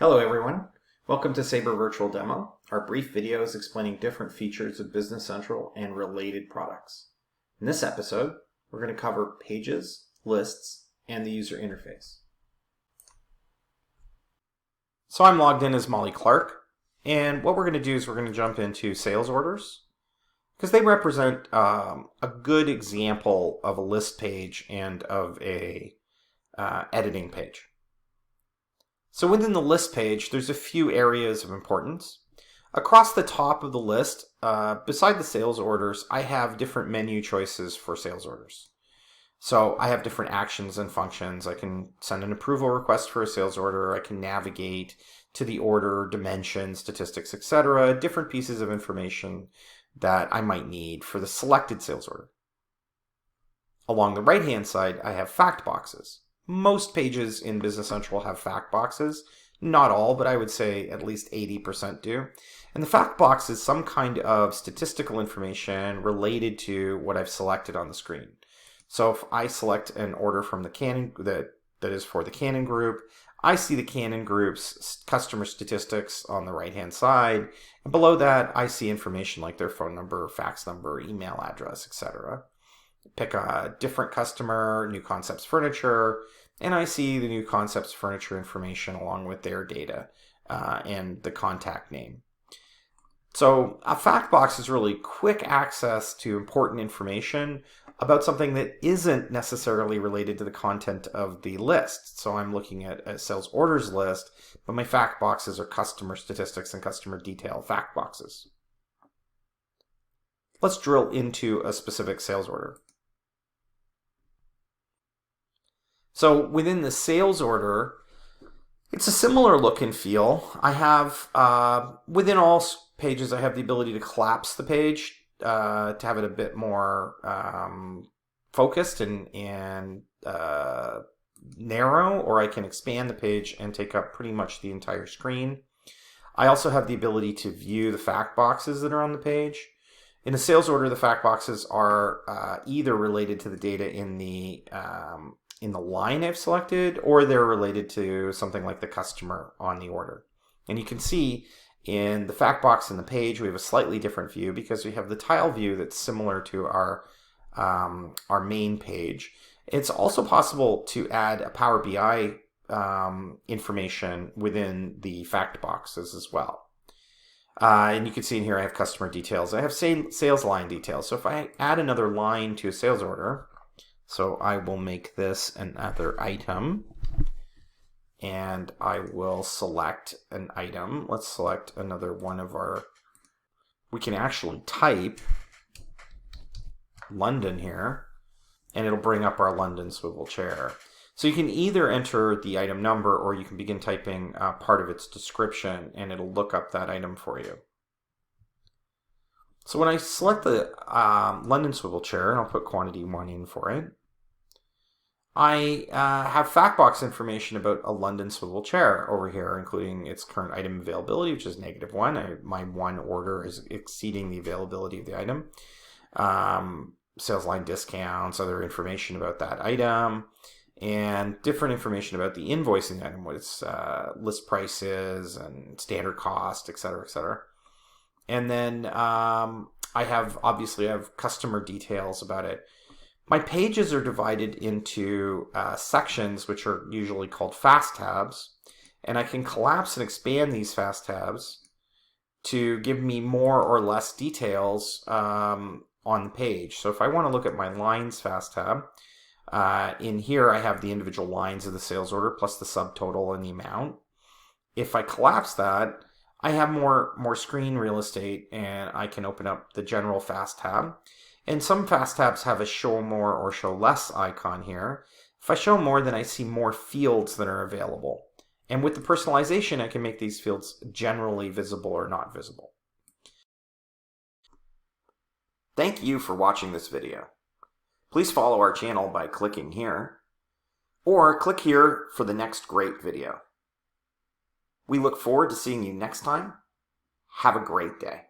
Hello everyone, welcome to Sabre Virtual Demo, our brief videos explaining different features of Business Central and related products. In this episode, we're going to cover pages, lists, and the user interface. So I'm logged in as Molly Clark, and what we're going to do is we're going to jump into sales orders, because they represent a good example of a list page and of a editing page. So within the list page, there's a few areas of importance. Across the top of the list, beside the sales orders, I have different menu choices for sales orders. So I have different actions and functions. I can send an approval request for a sales order. I can navigate to the order, dimensions, statistics, etc., different pieces of information that I might need for the selected sales order. Along the right-hand side, I have fact boxes. Most pages in Business Central have fact boxes. Not all, but I would say at least 80% do. And the fact box is some kind of statistical information related to what I've selected on the screen. So if I select an order from the Canon that is for the Canon group, I see the Canon group's customer statistics on the right-hand side. And below that, I see information like their phone number, fax number, email address, etc. Pick a different customer, New Concepts Furniture, and I see the New Concepts Furniture information along with their data and the contact name. So a fact box is really quick access to important information about something that isn't necessarily related to the content of the list. So I'm looking at a sales orders list, but my fact boxes are customer statistics and customer detail fact boxes. Let's drill into a specific sales order. So within the sales order, it's a similar look and feel. I have, within all pages, I have the ability to collapse the page to have it a bit more focused and narrow, or I can expand the page and take up pretty much the entire screen. I also have the ability to view the fact boxes that are on the page. In a sales order, the fact boxes are either related to the data in the line I've selected, or they're related to something like the customer on the order. And you can see in the fact box in the page, we have a slightly different view because we have the tile view that's similar to our main page. It's also possible to add a Power BI information within the fact boxes as well. And you can see in here I have customer details. I have sales line details. So if I add another line to a sales order, so I will make this another item, and I will select an item. Let's select another one of our, we can actually type London here, and it'll bring up our London swivel chair. So you can either enter the item number, or you can begin typing part of its description, and it'll look up that item for you. So when I select the London swivel chair, and I'll put quantity 1 in for it, I have fact box information about a London swivel chair over here, including its current item availability, which is -1. My one order is exceeding the availability of the item. Sales line discounts, other information about that item, and different information about the invoicing item, what its list price is, and standard cost, etc., etc. And then I have customer details about it. My pages are divided into sections, which are usually called fast tabs, and I can collapse and expand these fast tabs to give me more or less details on the page. So if I want to look at my lines fast tab, in here I have the individual lines of the sales order plus the subtotal and the amount. If I collapse that, I have more screen real estate, and I can open up the general fast tab. And some fast tabs have a show more or show less icon here. If I show more, then I see more fields that are available. And with the personalization, I can make these fields generally visible or not visible. Thank you for watching this video. Please follow our channel by clicking here, or click here for the next great video. We look forward to seeing you next time. Have a great day.